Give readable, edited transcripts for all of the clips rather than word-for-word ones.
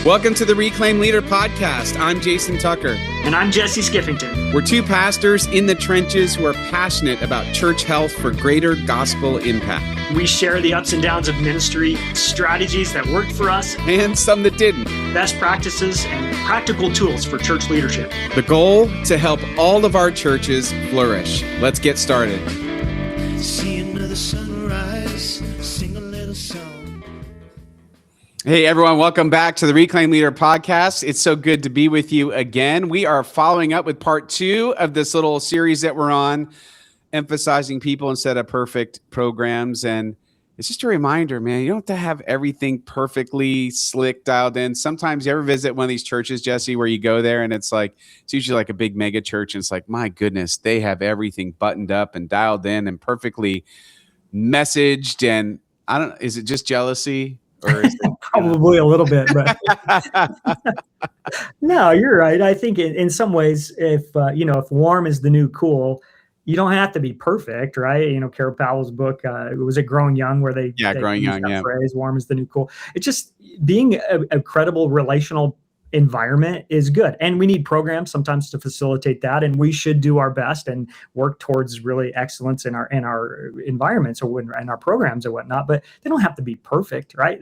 Welcome to the Reclaim Leader podcast. I'm Jason Tucker. And I'm Jesse Skiffington. We're two pastors in the trenches who are passionate about church health for greater gospel impact. We share the ups and downs of ministry, strategies that worked for us, and some that didn't. Best practices and practical tools for church leadership. The goal, to help all of our churches flourish. Let's get started. See another sunrise, sing a little song. Hey everyone, welcome back to the Reclaim Leader podcast. It's so good to be with you again. We are following up with part 2 of this little series that we're on, emphasizing people instead of perfect programs. And it's just a reminder, man, you don't have to have everything perfectly slick dialed in. Sometimes you ever visit one of these churches, Jesse, where you go there and it's usually like a big mega church. And it's like, my goodness, they have everything buttoned up and dialed in and perfectly messaged. And is it just jealousy? Or is it, Probably a little bit, but no, you're right. I think in some ways, if warm is the new cool, you don't have to be perfect, right? Carol Powell's book, was it Growing Young, where they Growing Young, that phrase, warm is the new cool. It's just being a credible relational environment is good. And we need programs sometimes to facilitate that. And we should do our best and work towards really excellence in our environments or in our programs or whatnot, but they don't have to be perfect, right?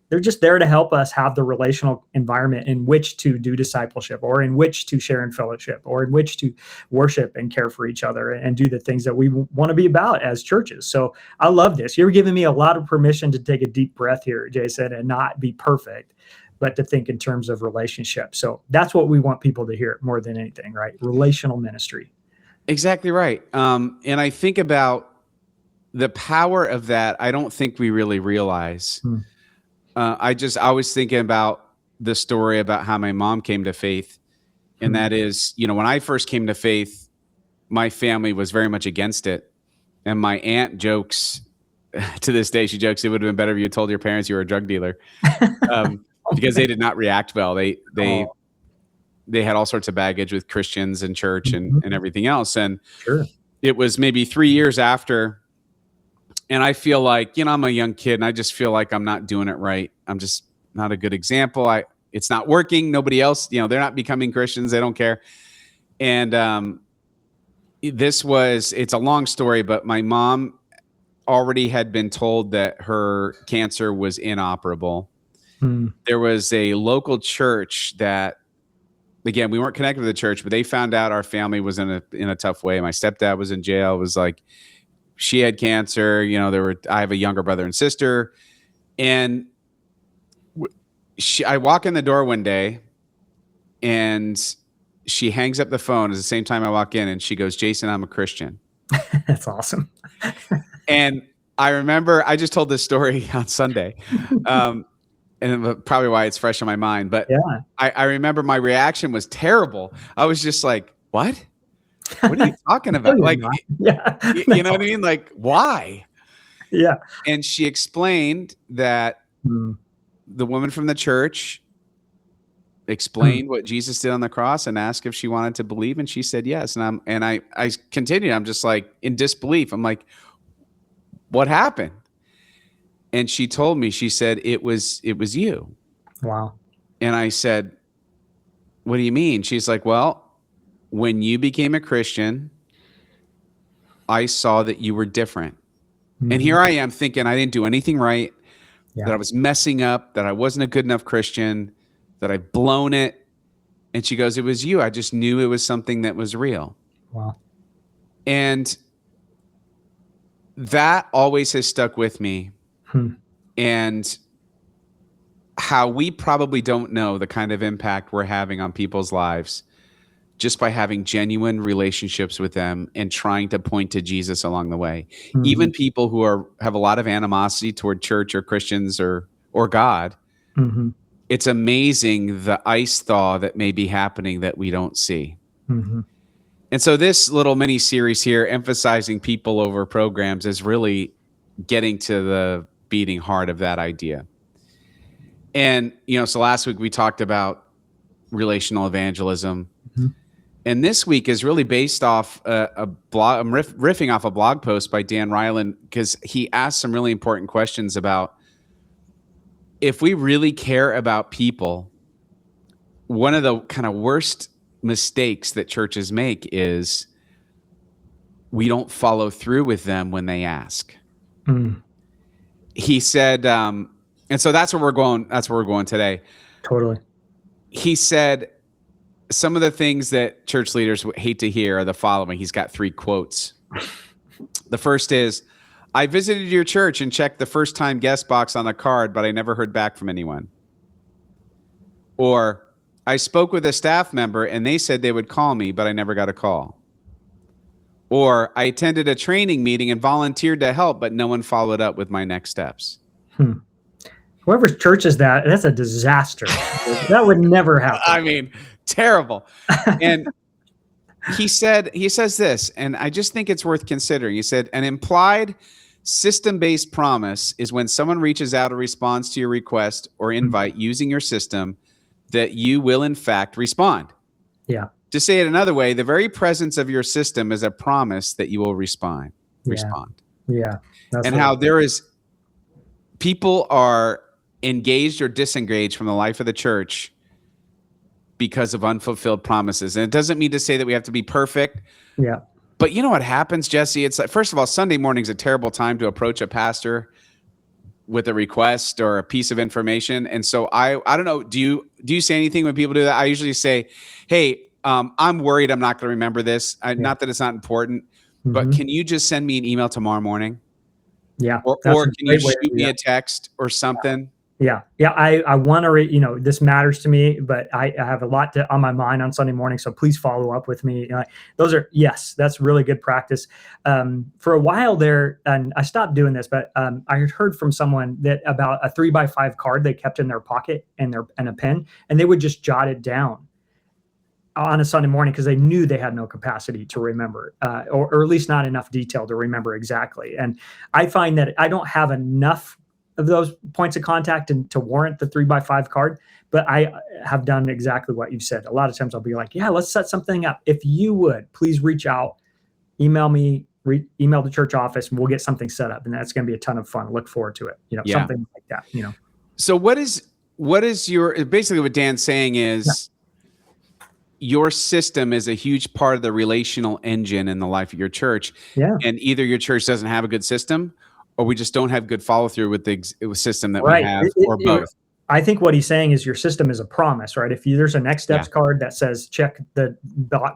They're just there to help us have the relational environment in which to do discipleship, or in which to share in fellowship, or in which to worship and care for each other and do the things that we want to be about as churches. So I love this. You're giving me a lot of permission to take a deep breath here, Jason, and not be perfect, but to think in terms of relationship. So that's what we want people to hear more than anything, right? Relational ministry. Exactly right. And I think about the power of that. I don't think we really realize. I was thinking about the story about how my mom came to faith. And that is, when I first came to faith, my family was very much against it. And my aunt jokes to this day, she jokes, it would have been better if you had told your parents you were a drug dealer. Because they did not react well. They had all sorts of baggage with Christians and church and everything else. And It was maybe 3 years after. And I feel like, I'm a young kid and I just feel like I'm not doing it right. I'm just not a good example. It's not working. Nobody else, they're not becoming Christians. They don't care. And it's a long story, but my mom already had been told that her cancer was inoperable. There was a local church that, again, we weren't connected to the church, but they found out our family was in a tough way. My stepdad was in jail. It was like, she had cancer. I have a younger brother and sister, and I walk in the door one day and she hangs up the phone at the same time I walk in, and she goes, "Jason, I'm a Christian." That's awesome. And I remember, I just told this story on Sunday. And probably why it's fresh in my mind. But yeah. I remember my reaction was terrible. I was just like, what? What are you talking about? Like, you know what I mean? Like, why? Yeah. And she explained that the woman from the church explained what Jesus did on the cross and asked if she wanted to believe. And she said yes. And I continued. I'm just like in disbelief. I'm like, what happened? And she told me, she said, it was you. Wow. And I said, what do you mean? She's like, well, when you became a Christian, I saw that you were different. And here I am thinking I didn't do anything right, that I was messing up, that I wasn't a good enough Christian, that I'd blown it. And she goes, it was you. I just knew it was something that was real. Wow. And that always has stuck with me. And how we probably don't know the kind of impact we're having on people's lives just by having genuine relationships with them and trying to point to Jesus along the way. Even people who have a lot of animosity toward church or Christians or God, it's amazing the ice thaw that may be happening that we don't see. And so this little mini series here, emphasizing people over programs, is really getting to the beating heart of that idea. And, so last week we talked about relational evangelism. And this week is really based off a blog. I'm riffing off a blog post by Dan Ryland, because he asked some really important questions about if we really care about people, one of the kind of worst mistakes that churches make is we don't follow through with them when they ask. He said, and so that's where we're going. That's where we're going today. Totally. He said some of the things that church leaders hate to hear are the following. He's got 3 quotes. The first is, I visited your church and checked the first time guest box on the card, but I never heard back from anyone. Or, I spoke with a staff member and they said they would call me, but I never got a call. Or, I attended a training meeting and volunteered to help, but no one followed up with my next steps. Whoever's church is that's a disaster. That would never happen. I mean, terrible. And he says this, and I just think it's worth considering. He said, an implied system-based promise is when someone reaches out or responds to your request or invite using your system that you will in fact respond. Yeah. To say it another way, the very presence of your system is a promise that you will respond. Yeah. And how there is people are engaged or disengaged from the life of the church because of unfulfilled promises. And it doesn't mean to say that we have to be perfect. Yeah. But you know what happens, Jesse? It's like, first of all, Sunday morning is a terrible time to approach a pastor with a request or a piece of information. And so I don't know, do you say anything when people do that? I usually say, hey, I'm worried I'm not going to remember this. Not that it's not important, but can you just send me an email tomorrow morning? Yeah. Or can you shoot me a text or something? Yeah. I want to, this matters to me, but I have a lot on my mind on Sunday morning. So please follow up with me. That's really good practice. For a while there, and I stopped doing this, but I heard from someone that about a 3x5 card they kept in their pocket and a pen, and they would just jot it down on a Sunday morning because they knew they had no capacity to remember, or at least not enough detail to remember exactly. And I find that I don't have enough of those points of contact and to warrant the 3x5 card, but I have done exactly what you've said. A lot of times I'll be like, yeah, let's set something up. If you would, please reach out, email me, email the church office, and we'll get something set up. And that's going to be a ton of fun. Look forward to it. Something like that, So what is your, basically what Dan's saying is your system is a huge part of the relational engine in the life of your church. Yeah. And either your church doesn't have a good system, or we just don't have good follow through with the system that we have, or both. I think what he's saying is your system is a promise, right? If there's a next steps card that says check the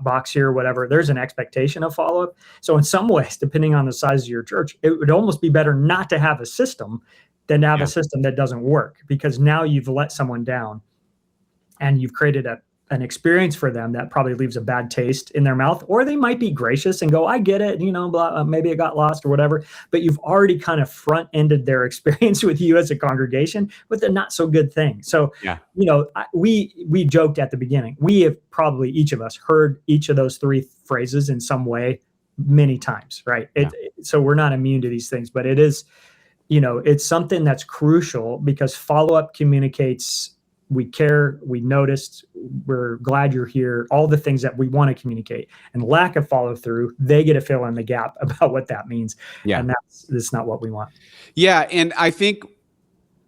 box here, or whatever, there's an expectation of follow up. So in some ways, depending on the size of your church, it would almost be better not to have a system than to have a system that doesn't work, because now you've let someone down and you've created an experience for them that probably leaves a bad taste in their mouth. Or they might be gracious and go, I get it, blah, maybe it got lost or whatever, but you've already kind of front-ended their experience with you as a congregation with a not so good thing. So, we joked at the beginning, we have probably each of us heard each of those 3 phrases in some way many times, right? So we're not immune to these things, but it is, it's something that's crucial, because follow-up communicates we care, we noticed, we're glad you're here, all the things that we want to communicate. And lack of follow through, they get to fill in the gap about what that means. Yeah. And that's not what we want. Yeah. And I think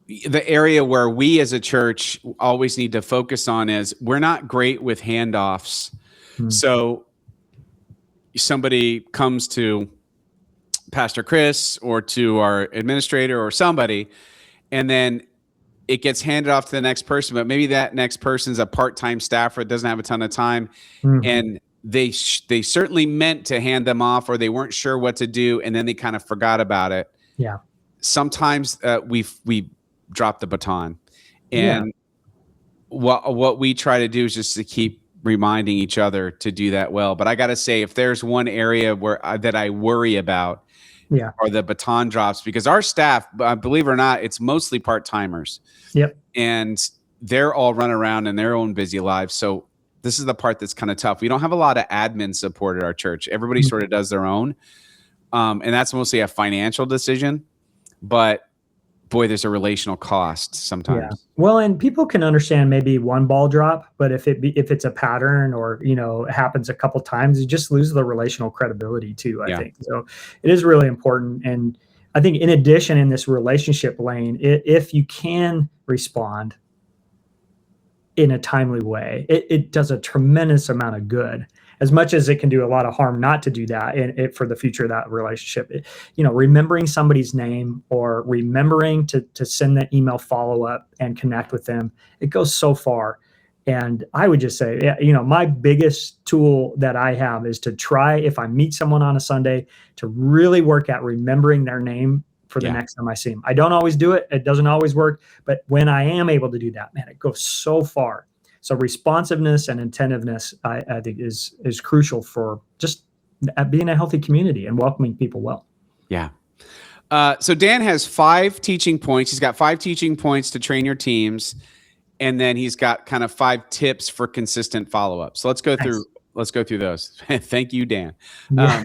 the area where we as a church always need to focus on is we're not great with handoffs. So somebody comes to Pastor Chris or to our administrator or somebody, and then it gets handed off to the next person, but maybe that next person's a part-time staffer, doesn't have a ton of time. And they certainly meant to hand them off, or they weren't sure what to do, and then they kind of forgot about it. Yeah. Sometimes we drop the baton, and what we try to do is just to keep reminding each other to do that well. But I got to say, if there's one area where that I worry about, are the baton drops, because our staff, believe it or not, it's mostly part-timers. Yep. And they're all run around in their own busy lives. So this is the part that's kind of tough. We don't have a lot of admin support at our church. Everybody sort of does their own. And that's mostly a financial decision. But boy, there's a relational cost sometimes. Yeah. Well, and people can understand maybe one ball drop, but if it's a pattern, or it happens a couple times, you just lose the relational credibility too, I think. So it is really important. And I think in addition, in this relationship lane, if you can respond, in a timely way, it does a tremendous amount of good. As much as it can do a lot of harm not to do that for the future of that relationship. Remembering somebody's name or remembering to send that email follow-up and connect with them, it goes so far. And I would just say, my biggest tool that I have is to try, if I meet someone on a Sunday, to really work at remembering their name for the next time I see them. I don't always do it. It doesn't always work. But when I am able to do that, man, it goes so far. So responsiveness and attentiveness, I think, is crucial for just being a healthy community and welcoming people well. Yeah. So Dan has 5 teaching points. He's got 5 teaching points to train your teams. And then he's got kind of 5 tips for consistent follow-up. So let's go through those. Thank you, Dan. Yeah.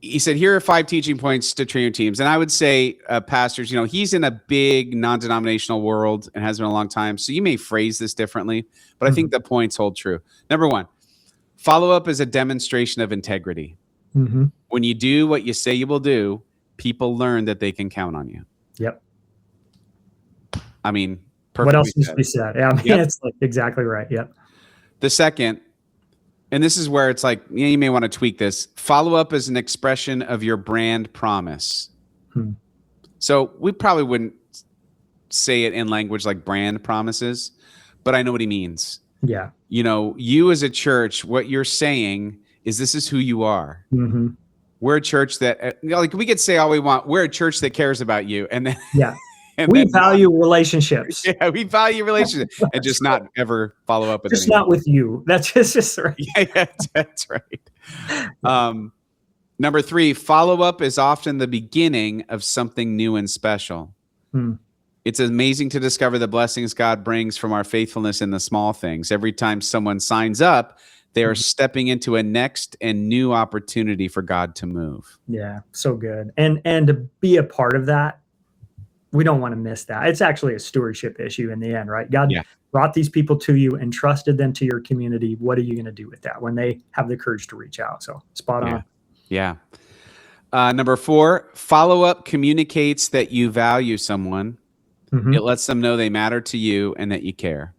He said, here are 5 teaching points to train your teams. And I would say, pastors, he's in a big non-denominational world and has been a long time. So you may phrase this differently, but I think the points hold true. Number 1, follow-up is a demonstration of integrity. Mm-hmm. When you do what you say you will do, people learn that they can count on you. Yep. I mean, what else needs to be said? Yeah, it's like exactly right. Yep. The second, and this is where it's like, you may want to tweak this. Follow up is an expression of your brand promise. So we probably wouldn't say it in language like brand promises, but I know what he means. Yeah. You as a church, what you're saying is this is who you are. Mm-hmm. We're a church that, we could say all we want. We're a church that cares about you. And then, we value relationships. Yeah, we value relationships, and just not ever follow up with just anyone. Not with you. That's just right. Yeah, that's right. Number 3, follow up is often the beginning of something new and special. It's amazing to discover the blessings God brings from our faithfulness in the small things. Every time someone signs up, they are stepping into a next and new opportunity for God to move. Yeah, so good. And to be a part of that, we don't want to miss that. It's actually a stewardship issue in the end, right? God brought these people to you and trusted them to your community. What are you going to do with that when they have the courage to reach out? So spot on. Yeah. Number 4, follow-up communicates that you value someone. Mm-hmm. It lets them know they matter to you and that you care.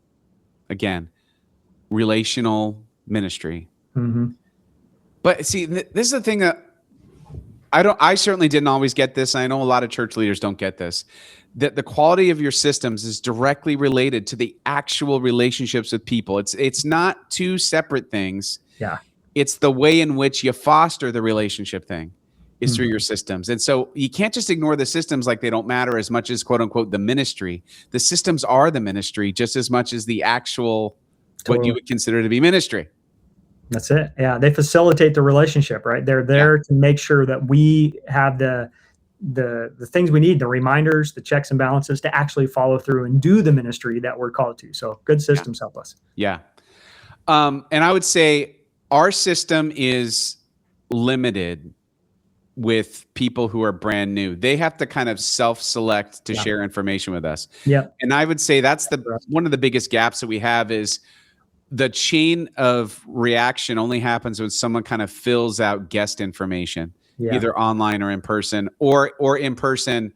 Again, relational ministry. Mm-hmm. But see, this is the thing that I certainly didn't always get this. I know a lot of church leaders don't get this, that the quality of your systems is directly related to the actual relationships with people. It's not 2 separate things. Yeah. It's the way in which you foster the relationship thing is through your systems. And so you can't just ignore the systems like they don't matter as much as, quote unquote, the ministry. The systems are the ministry just as much as the actual, what you would consider to be ministry. That's it. Yeah. They facilitate the relationship, right? They're there to make sure that we have the things we need, the reminders, the checks and balances to actually follow through and do the ministry that we're called to. So good systems help us. Yeah. And I would say our system is limited with people who are brand new. They have to kind of self-select to share information with us. Yeah. And I would say that's one of the biggest gaps that we have is the chain of reaction only happens when someone kind of fills out guest information, either online or in person, or in person,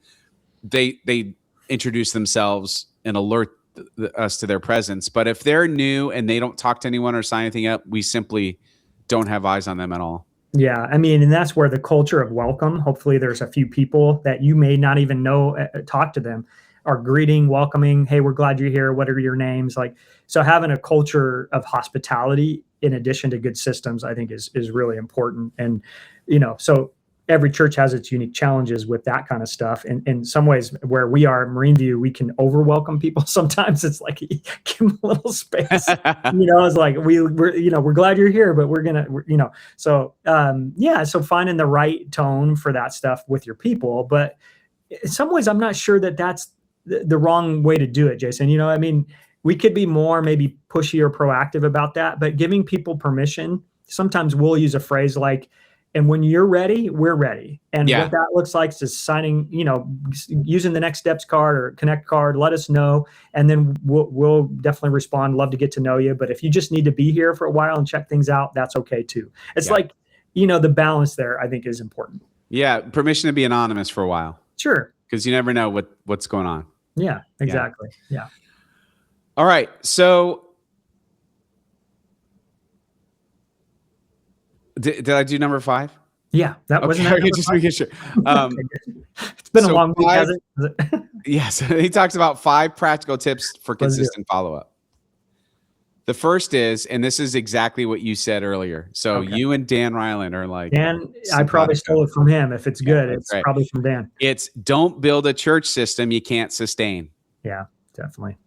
they introduce themselves and alert us to their presence. But if they're new and they don't talk to anyone or sign anything up, we simply don't have eyes on them at all. Yeah. I mean, and that's where the culture of welcome, hopefully there's a few people that you may not even know, talk to them, are greeting, welcoming. Hey, we're glad you're here. What are your names? So having a culture of hospitality in addition to good systems, I think is really important. And, so every church has its unique challenges with that kind of stuff. And in some ways where we are at Marine View, we can over welcome people. Sometimes it's like, give them a little space, it's like, we're glad you're here, but so finding the right tone for that stuff with your people. But in some ways, I'm not sure that that's the wrong way to do it, Jason. We could be more maybe pushy or proactive about that, but giving people permission, sometimes we'll use a phrase like, and when you're ready, we're ready. And what that looks like is signing, using the next steps card or connect card, let us know. And then we'll definitely respond. Love to get to know you. But if you just need to be here for a while and check things out, that's okay too. It's like, the balance there, I think, is important. Yeah. Permission to be anonymous for a while. Sure. Because you never know what's going on. Yeah, exactly. Yeah. All right. So did I do number 5? Yeah, that wasn't Okay, that just number making sure. five? It's been a so long week, 5 hasn't it? Yes, he talks about 5 practical tips for Let's do it. consistent follow-up. The first is, and this is exactly what you said earlier. So Okay. you and Dan Ryland are like, Dan, I probably stole it from him. If it's good, that's it's right. probably from Dan. It's don't build a church system you can't sustain. Yeah, definitely.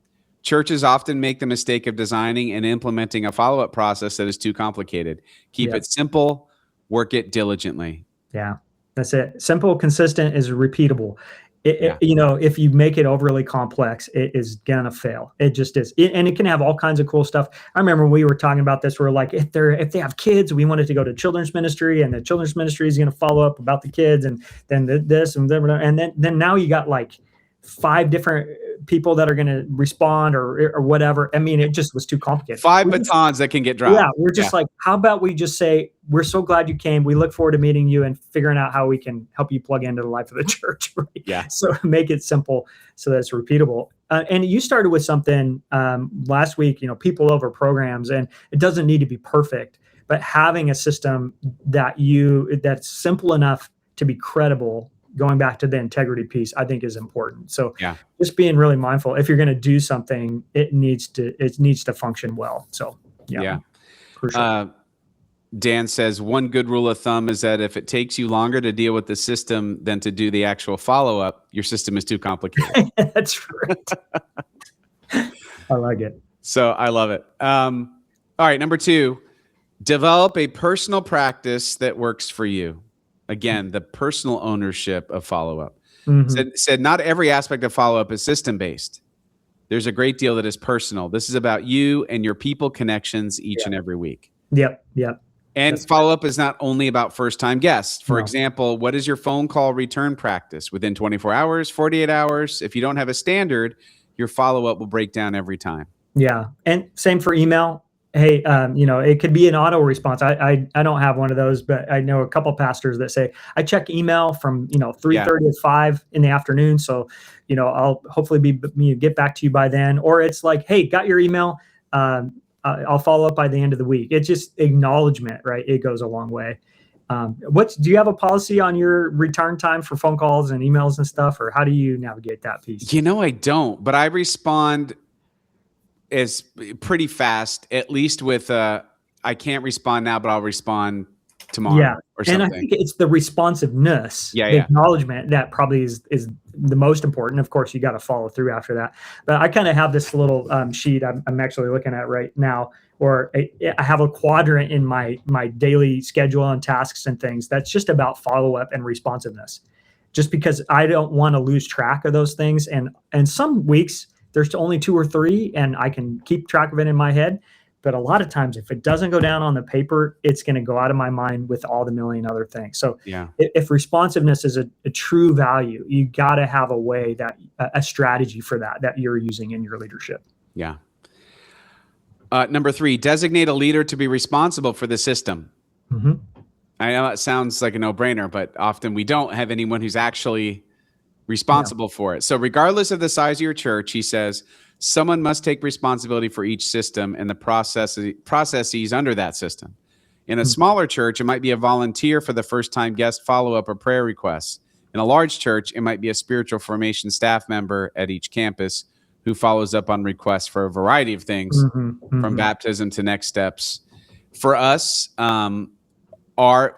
Churches often make the mistake of designing and implementing a follow-up process that is too complicated. Keep it simple, work it diligently. Yeah, that's it. Simple, consistent is repeatable. Yeah. You know, if you make it overly complex, it is gonna fail. It just is. And it can have all kinds of cool stuff. I remember we were talking about this. We're like, if they have kids, we wanted to go to children's ministry, and the children's ministry is going to follow up about the kids, and then this and then now you got like 5 different people that are going to respond or whatever. I mean, it just was too complicated. 5 batons that can get dropped. Yeah, we're just like, how about we just say, we're so glad you came. We look forward to meeting you and figuring out how we can help you plug into the life of the church. Right? Yeah. So make it simple so that it's repeatable. And you started with something last week, you know, people over programs, and it doesn't need to be perfect, but having a system that's simple enough to be credible. Going back to the integrity piece, I think is important. So just being really mindful. If you're going to do something, it needs to function well. So crucial. Dan says one good rule of thumb is that if it takes you longer to deal with the system than to do the actual follow-up, your system is too complicated. That's right. I like it. So I love it. All right, number 2, develop a personal practice that works for you. Again, the personal ownership of follow-up. Said not every aspect of follow-up is system-based. There's a great deal that is personal. This is about you and your people connections each and every week. Yep. And follow-up is not only about first-time guests. For example, what is your phone call return practice? Within 24 hours, 48 hours? If you don't have a standard, your follow-up will break down every time. Yeah. And same for email. Hey, you know, it could be an auto response. I don't have one of those, but I know a couple pastors that say, I check email from, 3:30 to 5 in the afternoon. So, I'll hopefully get back to you by then. Or it's like, hey, got your email. I'll follow up by the end of the week. It's just acknowledgement, right? It goes a long way. Do you have a policy on your return time for phone calls and emails and stuff, or how do you navigate that piece? I don't, but I respond is pretty fast, at least with I can't respond now, but I'll respond tomorrow or something. And I think it's the responsiveness, the acknowledgement that probably is the most important. Of course, you got to follow through after that. But I kind of have this little sheet I'm actually looking at right now, or I have a quadrant in my daily schedule and tasks and things that's just about follow-up and responsiveness, just because I don't want to lose track of those things. And some weeks, there's only 2 or 3 and I can keep track of it in my head. But a lot of times, if it doesn't go down on the paper, it's going to go out of my mind with all the million other things. So if responsiveness is a true value, you got to have a way a strategy for that you're using in your leadership. Yeah. Number 3, designate a leader to be responsible for the system. Mm-hmm. I know it sounds like a no-brainer, but often we don't have anyone who's actually responsible for it. So regardless of the size of your church, he says, someone must take responsibility for each system and the processes under that system. In a smaller church, it might be a volunteer for the first-time guest follow-up or prayer requests. In a large church, it might be a spiritual formation staff member at each campus who follows up on requests for a variety of things, from baptism to next steps. For us, our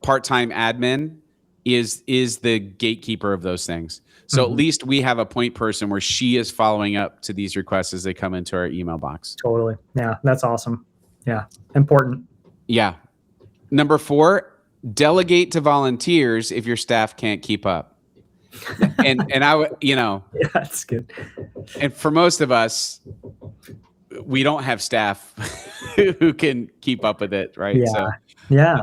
part-time admin is the gatekeeper of those things. So at least we have a point person where she is following up to these requests as they come into our email box. Totally. Yeah, that's awesome. Yeah, important. Yeah. Number 4, delegate to volunteers if your staff can't keep up. and I would, yeah, that's good. And for most of us, we don't have staff who can keep up with it, right? Yeah.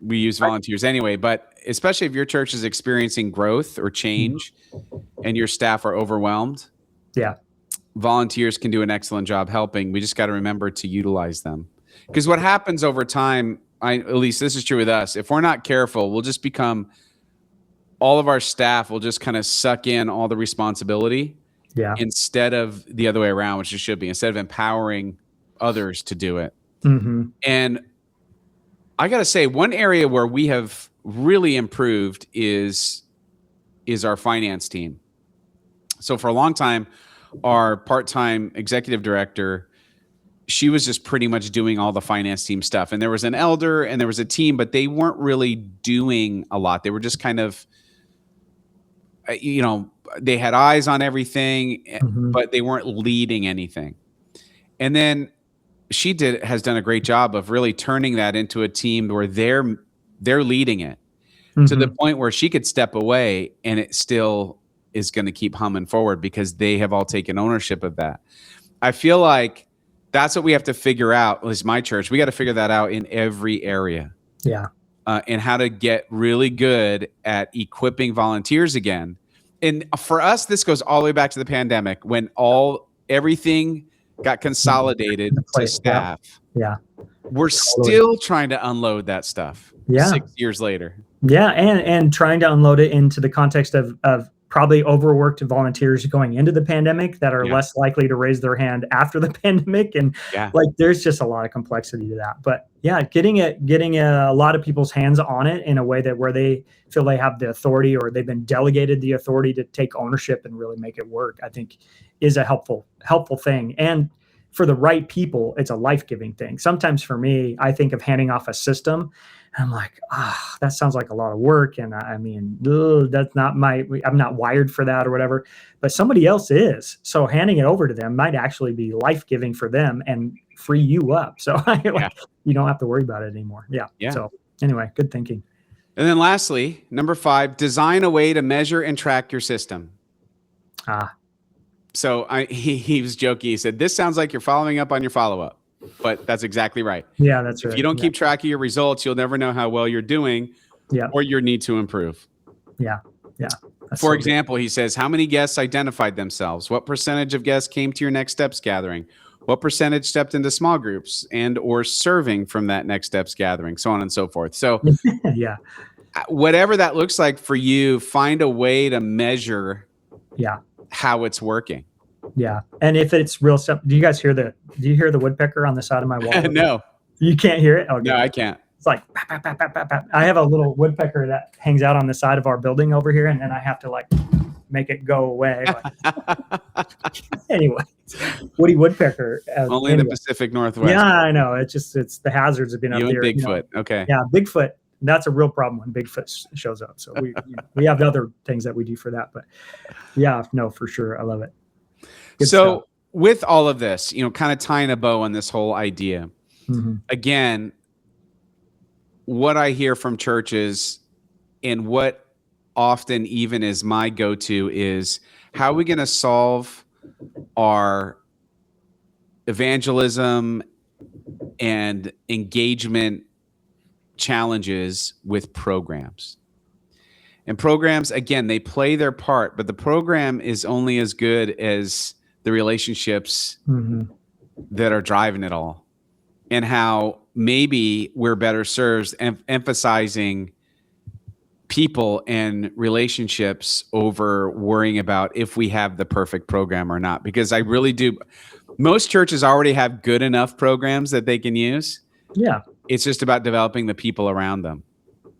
We use volunteers anyway, but especially if your church is experiencing growth or change and your staff are overwhelmed, volunteers can do an excellent job helping. We just got to remember to utilize them. Because what happens over time, at least this is true with us, if we're not careful, we'll just become, all of our staff will just kind of suck in all the responsibility. Yeah. instead of the other way around, which it should be, instead of empowering others to do it. Mm-hmm. And I got to say, one area where we have really improved is our finance team. So for a long time, our part-time executive director, she was just pretty much doing all the finance team stuff. And there was an elder and there was a team, but they weren't really doing a lot. They were just kind of, they had eyes on everything, but they weren't leading anything. And then she has done a great job of really turning that into a team where they're leading it to the point where she could step away and it still is going to keep humming forward because they have all taken ownership of that. I feel like that's what we have to figure out. At least my church, we got to figure that out in every area. Yeah. And how to get really good at equipping volunteers again. And for us, this goes all the way back to the pandemic when everything got consolidated to staff. Yeah. We're still trying to unload that stuff 6 years later. Yeah. And trying to unload it into the context of probably overworked volunteers going into the pandemic that are less likely to raise their hand after the pandemic. And like, there's just a lot of complexity to that. But getting a lot of people's hands on it in a way that where they feel they have the authority or they've been delegated the authority to take ownership and really make it work, I think is a helpful thing. And for the right people, it's a life-giving thing. Sometimes for me, I think of handing off a system and I'm like, that sounds like a lot of work. And I mean, that's not I'm not wired for that or whatever, but somebody else is. So handing it over to them might actually be life-giving for them and free you up. So you don't have to worry about it anymore. Yeah. So anyway, good thinking. And then lastly, number 5, design a way to measure and track your system. So he was joking. He said, this sounds like you're following up on your follow-up. But that's exactly right. Yeah, that's right. If you don't keep track of your results, you'll never know how well you're doing or your need to improve. Yeah. For example, he says, how many guests identified themselves? What percentage of guests came to your Next Steps gathering? What percentage stepped into small groups and or serving from that Next Steps gathering? So on and so forth. So whatever that looks like for you, find a way to measure how it's working. Yeah. And if it's real stuff, do you hear the woodpecker on the side of my wall? No. You can't hear it? Okay. No, I can't. It's like, pap, pap, pap, pap, pap. I have a little woodpecker that hangs out on the side of our building over here. And then I have to like make it go away. Anyway, woody woodpecker. Only in the Pacific Northwest. Yeah, I know. It's the hazards of being up you there. And Bigfoot. Okay. Yeah. Bigfoot. That's a real problem when Bigfoot shows up. So we have other things that we do for that, but for sure. I love it. Good stuff. With all of this, kind of tying a bow on this whole idea, again, what I hear from churches and what often even is my go-to is how are we going to solve our evangelism and engagement challenges with programs. And programs, again, they play their part, but the program is only as good as the relationships that are driving it all, and how maybe we're better served emphasizing people and relationships over worrying about if we have the perfect program or not. Because I really do. Most churches already have good enough programs that they can use. Yeah. It's just about developing the people around them.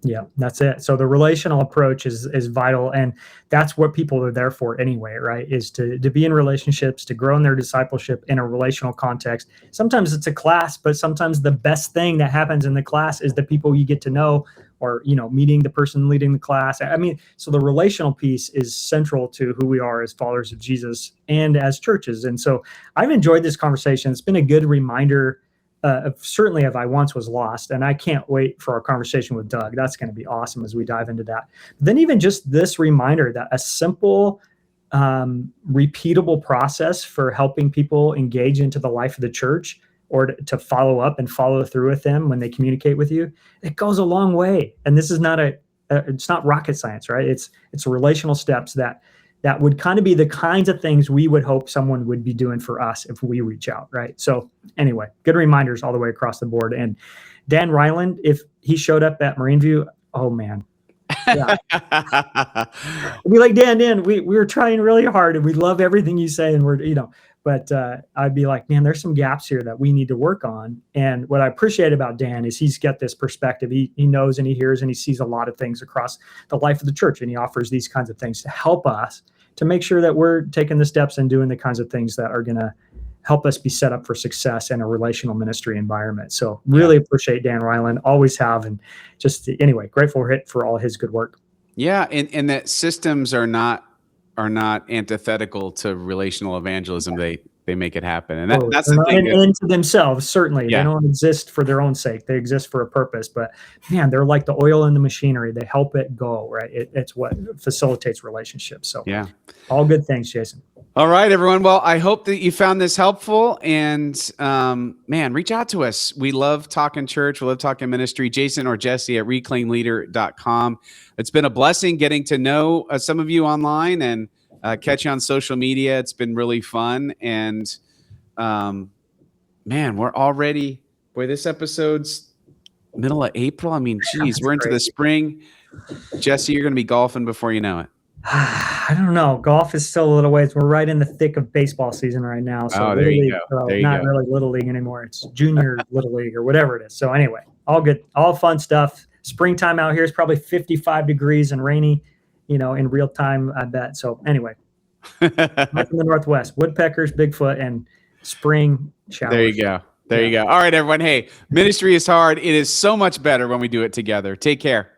Yeah, that's it. So the relational approach is vital. And that's what people are there for anyway, right? Is to be in relationships, to grow in their discipleship in a relational context. Sometimes it's a class, but sometimes the best thing that happens in the class is the people you get to know, or, meeting the person leading the class. I mean, so the relational piece is central to who we are as followers of Jesus and as churches. And so I've enjoyed this conversation. It's been a good reminder certainly of I once was lost, and I can't wait for our conversation with Doug. That's going to be awesome as we dive into that. But then even just this reminder that a simple, repeatable process for helping people engage into the life of the church, or to follow up and follow through with them when they communicate with you, it goes a long way. And this is not it's not rocket science, right? It's relational steps that would kind of be the kinds of things we would hope someone would be doing for us if we reach out, right? So anyway, good reminders all the way across the board. And Dan Ryland, if he showed up at Marine View, oh man, Yeah. I'd be like, Dan, we were trying really hard and we love everything you say. And but I'd be like, man, there's some gaps here that we need to work on. And what I appreciate about Dan is he's got this perspective. He knows and he hears and he sees a lot of things across the life of the church. And he offers these kinds of things to help us to make sure that we're taking the steps and doing the kinds of things that are going to help us be set up for success in a relational ministry environment. So really appreciate Dan Ryland, always have. And just anyway, grateful for all his good work. Yeah. And that systems are not antithetical to relational evangelism. They make it happen. And that's They're the not thing. an end to themselves, certainly. Yeah. They don't exist for their own sake. They exist for a purpose. But man, they're like the oil in the machinery. They help it go, right? It's what facilitates relationships. So yeah, all good things, Jason. All right, everyone. Well, I hope that you found this helpful. And man, reach out to us. We love talking church. We love talking ministry. Jason or Jesse at reclaimleader.com. It's been a blessing getting to know some of you online and catch you on social media. It's been really fun. And man, we're already, this episode's middle of April. I mean, geez, we're into the spring. Jesse, you're going to be golfing before you know it. I don't know. Golf is still a little ways. We're right in the thick of baseball season right now. So there you go. Not really Little League anymore. It's junior Little League or whatever it is. So anyway, all good, all fun stuff. Springtime out here is probably 55 degrees and rainy, in real time, I bet. So anyway, up in the Northwest, woodpeckers, Bigfoot, and spring showers. There you go. There you go. All right, everyone. Hey, ministry is hard. It is so much better when we do it together. Take care.